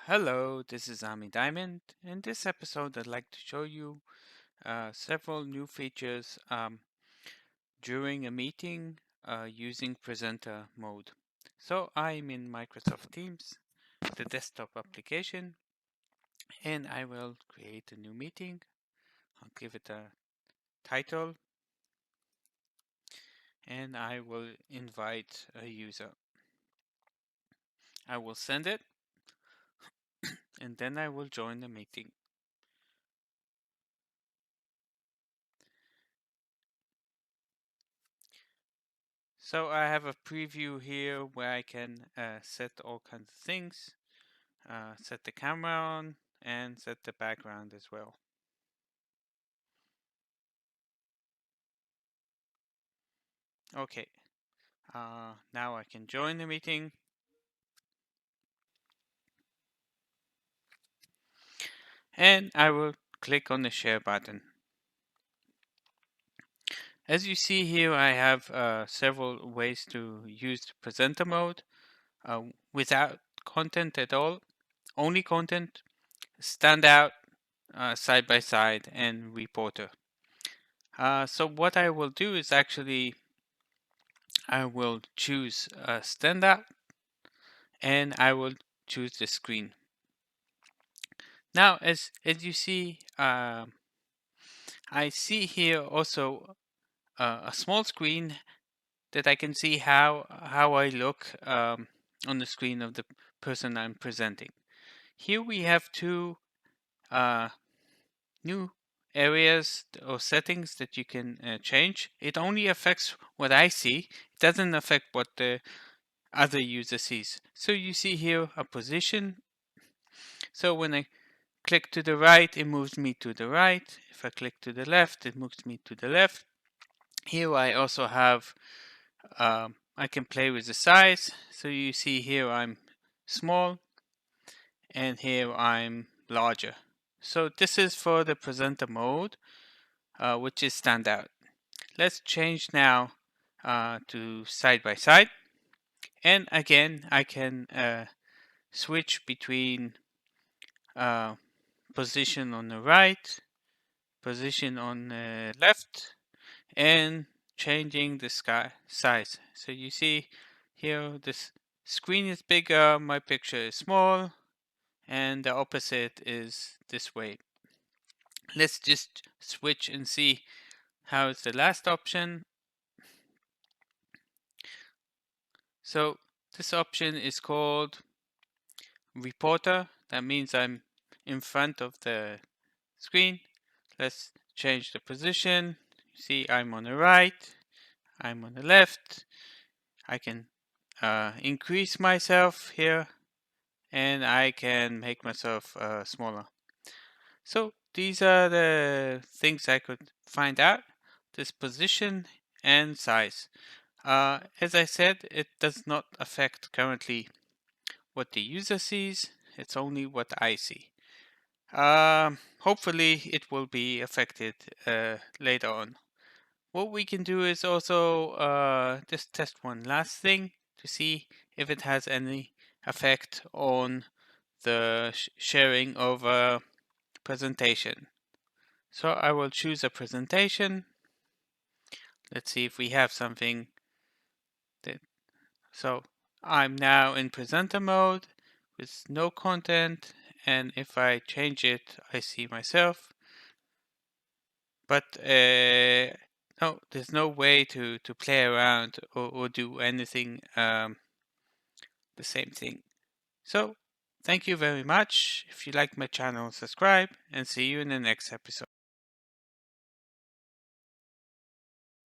Hello, this is Ami Diamond. In this episode, I'd like to show you several new features during a meeting using presenter mode. So I'm in Microsoft Teams, the desktop application, and I will create a new meeting. I'll give it a title, and I will invite a user. I will send it, and then I will join the meeting. So I have a preview here where I can set all kinds of things, set the camera on, and set the background as well. Okay, now I can join the meeting. And I will click on the share button. As you see here, I have several ways to use the presenter mode without content at all, only content, standout, side by side, and reporter. So what I will do is actually I will choose standout and I will choose the screen. Now, as you see, I see here also a small screen that I can see how I look on the screen of the person I'm presenting. Here we have two new areas or settings that you can change. It only affects what I see. It doesn't affect what the other user sees. So you see here a position. So when I click to the right, it moves me to the right. If I click to the left, it moves me to the left. Here I also have, I can play with the size. So you see here I'm small and here I'm larger. So this is for the presenter mode, which is standout. Let's change now to side by side. And again, I can switch between position on the right, position on the left, and changing the size. So you see here this screen is bigger, my picture is small, and the opposite is this way. Let's just switch and see how is the last option. So this option is called reporter. That means I'm in front of the screen. Let's change the position. You see I'm on the right, I'm on the left. I can increase myself here and I can make myself smaller. So these are the things I could find out, this position and size. As I said, it does not affect currently what the user sees, it's only what I see. Hopefully it will be affected later on. What we can do is also just test one last thing to see if it has any effect on the sharing of a presentation. So I will choose a presentation. Let's see if we have something. So I'm now in presenter mode with no content, and if I change it, I see myself. But no, there's no way to play around or do anything the same thing. So thank you very much. If you like my channel, subscribe and see you in the next episode.